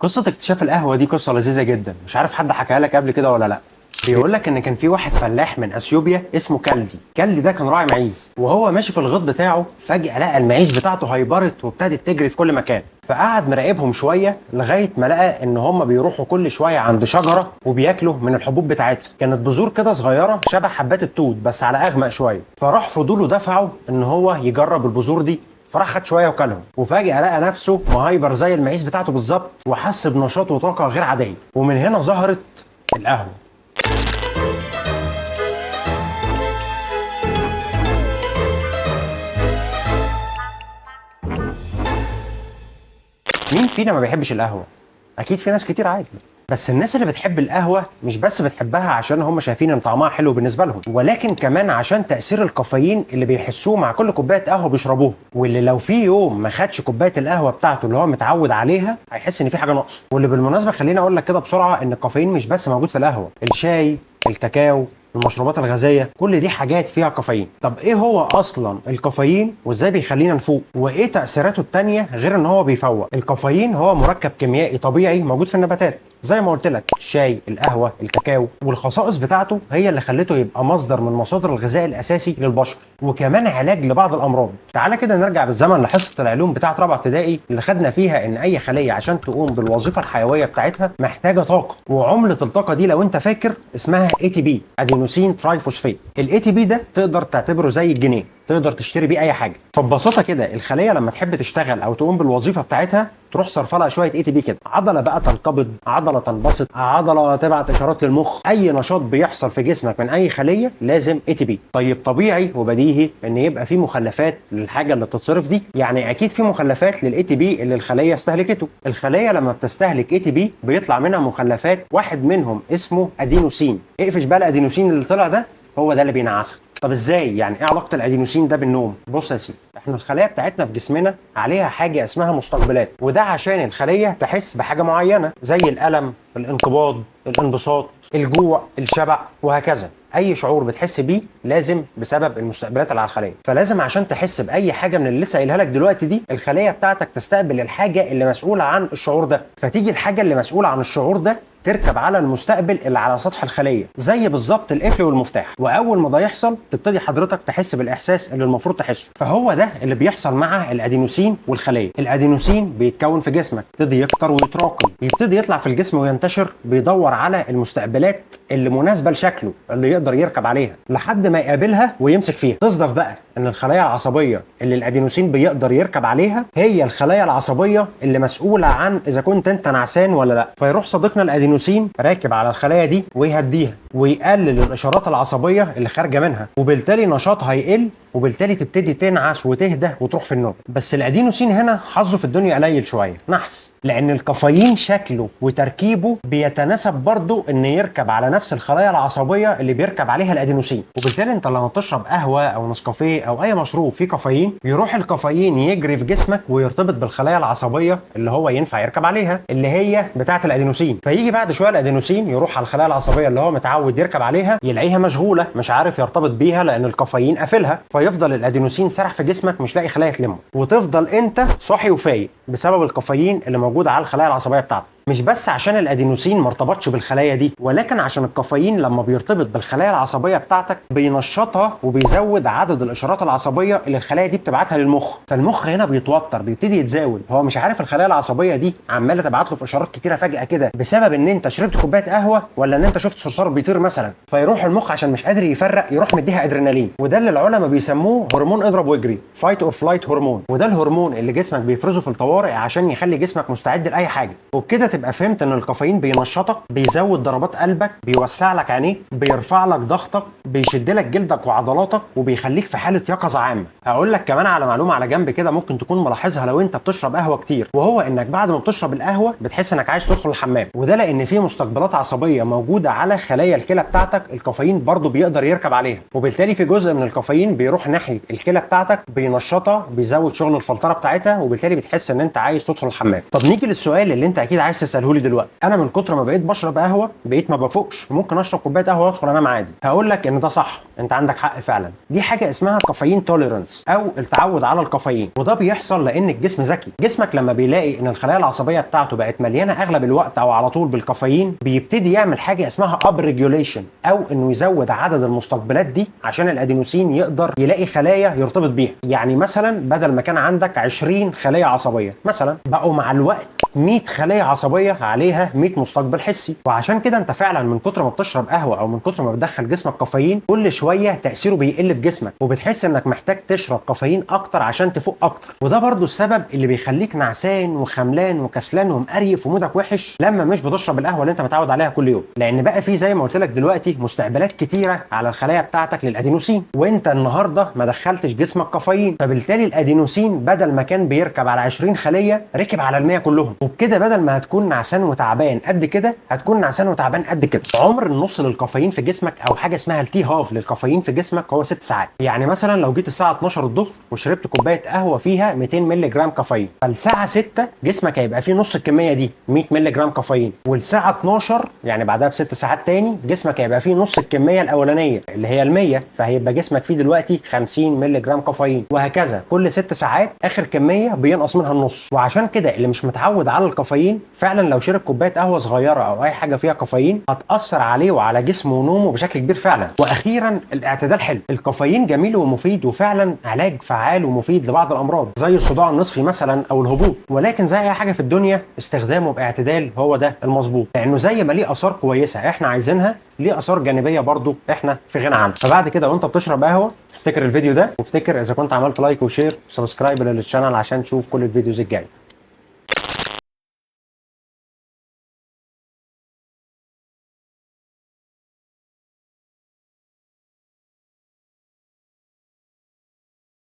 قصة اكتشاف القهوة دي قصة لذيذة جدا، مش عارف حد حكاها لك قبل كده ولا لا. بيقول لك ان كان في واحد فلاح من اثيوبيا اسمه كالدي ده كان راعي معيز، وهو ماشي في الغيط بتاعه فجأة لقى المعيز بتاعته هيبرت وابتدت تجري في كل مكان. فقعد مراقبهم شوية لغاية ما لقى ان هم بيروحوا كل شوية عند شجرة وبياكلوا من الحبوب بتاعتها. كانت بذور كده صغيرة شبه حبات التوت بس على اغمق شوية. فراح فضوله دفعه ان هو يجرب البذور دي، فراح خد شويه وكلهم، وفجاه لقى نفسه مهايبر زي المعيز بتاعته بالظبط، وحس بنشاط وطاقه غير عاديه. ومن هنا ظهرت القهوه. مين فينا ما بيحبش القهوه؟ اكيد في ناس كتير عادي. بس الناس اللي بتحب القهوة مش بس بتحبها عشان هم شايفين ان طعمها حلو بالنسبة لهم، ولكن كمان عشان تأثير الكافيين اللي بيحسوه مع كل كوباية قهوة بيشربوها. واللي لو في يوم ما خدش كوباية القهوة بتاعته اللي هو متعود عليها هيحس ان في حاجة ناقصة. واللي بالمناسبة خليني اقول لك كده بسرعة ان الكافيين مش بس موجود في القهوة، الشاي، الكاكاو، المشروبات الغازيه، كل دي حاجات فيها كافيين. طب ايه هو اصلا الكافيين وازاي بيخلينا نفوق؟ وايه تاثيراته التانيه غير ان هو بيفوق؟ الكافيين هو مركب كيميائي طبيعي موجود في النباتات زي ما قلت لك، الشاي، القهوه، الكاكاو، والخصائص بتاعته هي اللي خلته يبقى مصدر من مصادر الغذاء الاساسي للبشر، وكمان علاج لبعض الامراض. تعالى كده نرجع بالزمن لحصه العلوم بتاعه رابعه ابتدائي اللي خدنا فيها ان اي خليه عشان تقوم بالوظيفه الحيويه بتاعتها محتاجه طاقه، وعمله الطاقه دي لو انت فاكر اسمها ATP، ادينوسين ترايفوسفات. الATP ده تقدر تعتبره زي الجنيه، تقدر تشتري بيه اي حاجه. فببساطه كده الخليه لما تحب تشتغل او تقوم بالوظيفه بتاعتها تروح صرفه لها شويه ATP كده، عضله بقى تنقبض، عضله تنبسط، عضله تبعت اشارات للمخ، اي نشاط بيحصل في جسمك من اي خليه لازم ATP. طيب طبيعي وبديهي ان يبقى في مخلفات للحاجه اللي بتتصرف دي، يعني اكيد في مخلفات للATP اللي الخليه استهلكته. الخليه لما بتستهلك ATP بيطلع منها مخلفات، واحد منهم اسمه ادينوسين. اقفش بقى الادينوسين اللي طلع ده، هو ده اللي بينعسك. طب ازاي؟ يعني ايه علاقه الادينوسين ده بالنوم؟ بص يا سيدي، احنا الخلايا بتاعتنا في جسمنا عليها حاجه اسمها مستقبلات، وده عشان الخليه تحس بحاجه معينه زي الالم، الانقباض، الانبساط، الجوع، الشبع، وهكذا. اي شعور بتحس بيه لازم بسبب المستقبلات اللي على الخليه. فلازم عشان تحس باي حاجه من اللي لسه قايلها لك دلوقتي دي، الخليه بتاعتك تستقبل الحاجه اللي مسؤوله عن الشعور ده، فتيجي الحاجه اللي مسؤوله عن الشعور ده تركب على المستقبل اللي على سطح الخليه، زي بالظبط القفل والمفتاح. واول ما ده يحصل تبتدي حضرتك تحس بالاحساس اللي المفروض تحسه. فهو ده اللي بيحصل مع الادينوسين والخليه. الادينوسين بيتكون في جسمك، يبتدي يكتر ويتراكم، يبتدي يطلع في الجسم وينتشر، بيدور على المستقبلات اللي مناسبه لشكله اللي يقدر يركب عليها لحد ما يقابلها ويمسك فيها. تصدف بقى ان الخلايا العصبيه اللي الادينوسين بيقدر يركب عليها هي الخلايا العصبيه اللي مسؤوله عن اذا كنت انت نعسان ولا لا. فيروح صديقنا الادينوسين راكب على الخلايا دي ويهديها ويقلل الاشارات العصبيه اللي خارجه منها، وبالتالي نشاطها يقل، وبالتالي تبتدي تنعس وتهدى وتروح في النوم. بس الادينوسين هنا حظه في الدنيا قليل شويه، نحس، لان الكافيين شكله وتركيبه بيتناسب برضه ان يركب على نفس الخلايا العصبيه اللي بيركب عليها الادينوسين. وبالتالي انت لما بتشرب قهوه او نسكافيه او اي مشروب فيه كافيين، يروح الكافيين يجري في جسمك ويرتبط بالخلايا العصبيه اللي هو ينفع يركب عليها، اللي هي بتاعه الادينوسين. فيجي بعد شويه الادينوسين يروح على الخلايا العصبيه اللي هو متعود يركب عليها، يلاقيها مشغوله، مش عارف يرتبط بيها لان الكافيين قافلها. فيفضل الادينوسين سرح في جسمك مش لاقي خلايا تلمه، وتفضل انت صاحي وفايق بسبب الكافيين اللي موجود على الخلايا العصبيه بتاعتك. مش بس عشان الادينوسين ما ارتبطش بالخلايا دي، ولكن عشان الكافيين لما بيرتبط بالخلايا العصبيه بتاعتك بينشطها وبيزود عدد الاشارات العصبيه اللي الخلايا دي بتبعتها للمخ. فالمخ هنا بيتوتر، بيبتدي يتزاول، هو مش عارف الخلايا العصبيه دي عماله تبعت له في اشارات كتيره فجاه كده بسبب ان انت شربت كوبايه قهوه ولا ان انت شفت صرصار بيطير مثلا. فيروح المخ عشان مش قادر يفرق يروح مديها ادرينالين، وده اللي العلماء بيسموه هرمون اضرب واجري، فايت اور فلايت هرمون. وده الهرمون اللي جسمك بيفرزه في الطوارئ عشان يخلي جسمك مستعد لاي حاجه. وبكده تبقى فهمت ان الكافيين بينشطك، بيزود ضربات قلبك، بيوسع لك عينيك، بيرفع لك ضغطك، بيشد لك جلدك وعضلاتك، وبيخليك في حاله يقظه عامه. هقول لك كمان على معلومه على جنب كده ممكن تكون ملاحظها لو انت بتشرب قهوه كتير، وهو انك بعد ما بتشرب القهوه بتحس انك عايز تدخل الحمام. وده لان في مستقبلات عصبيه موجوده على خلايا الكلى بتاعتك الكافيين برضو بيقدر يركب عليها، وبالتالي في جزء من الكافيين بيروح ناحيه الكلى بتاعتك بينشطها، بيزود شغل الفلتره بتاعتها، وبالتالي بتحس ان انت عايز تدخل الحمام. طب نيجي للسؤال اللي انت اكيد عايز اساله لي دلوقتي. انا من كتر ما بقيت بشرب قهوه بقيت ما بفوقش، ممكن اشرب كوبايه قهوه وادخل انام عادي. هقول لك ان ده صح، انت عندك حق فعلا. دي حاجه اسمها كافيين توليرانس او التعود على الكافيين، وده بيحصل لان الجسم ذكي. جسمك لما بيلاقي ان الخلايا العصبيه بتاعته بقت مليانه اغلب الوقت او على طول بالكافيين، بيبتدي يعمل حاجه اسمها اب ريجوليشن، او انه يزود عدد المستقبلات دي عشان الادينوسين يقدر يلاقي خلايا يرتبط بيها. يعني مثلا بدل ما كان عندك 20 خليه عصبيه مثلا، بقوا مع الوقت 100 خليه عصبيه عليها 100 مستقبل حسي. وعشان كده انت فعلا من كتر ما بتشرب قهوه او من كتر ما بتدخل جسمك كافيين، كل شويه تاثيره بيقل في جسمك، وبتحس انك محتاج تشرب كافيين اكتر عشان تفوق اكتر. وده برضو السبب اللي بيخليك نعسان وخملان وكسلان ومقريف ومودك وحش لما مش بتشرب القهوه اللي انت متعود عليها كل يوم، لان بقى في زي ما قلت لك دلوقتي مستقبلات كتيره على الخلايا بتاعتك للادينوسين، وانت النهارده ما دخلتش جسمك كافيين، فبالتالي الادينوسين بدل ما كان بيركب على 20 خليه ركب على ال100 كلهم. وبكده بدل ما هتكون نعسان وتعبان قد كده، هتكون نعسان وتعبان قد كده. عمر النص للكافيين في جسمك او حاجه اسمها التي هاف للكافيين في جسمك هو 6 ساعات. يعني مثلا لو جيت الساعه 12 الظهر وشربت كوبايه قهوه فيها 200 مللي جرام كافيين، فالساعه 6 جسمك هيبقى فيه نص الكميه دي 100 مللي جرام كافيين، والساعه 12 يعني بعدها ب6 ساعات تاني جسمك هيبقى فيه نص الكميه الاولانيه اللي هي ال100، فهيبقى جسمك فيه دلوقتي 50 مللي جرام كافيين، وهكذا كل 6 ساعات اخر كميه بينقص منها النص. وعشان كده اللي مش متعود على الكافيين فعلا لو شرب كوبايه قهوه صغيره او اي حاجه فيها كافيين هتاثر عليه وعلى جسمه ونومه بشكل كبير فعلا. واخيرا الاعتدال حلو. الكافيين جميل ومفيد وفعلا علاج فعال ومفيد لبعض الامراض زي الصداع النصفي مثلا او الهبوط، ولكن زي اي حاجه في الدنيا استخدامه باعتدال هو ده المظبوط، لانه زي ما ليه اثار كويسه احنا عايزينها ليه اثار جانبيه برضو احنا في غنى عنها. فبعد كده وانت بتشرب قهوه افتكر الفيديو ده، وافتكر اذا كنت عملت لايك وشير وسبسكرايب للشانل عشان تشوف كل الفيديوز الجايه.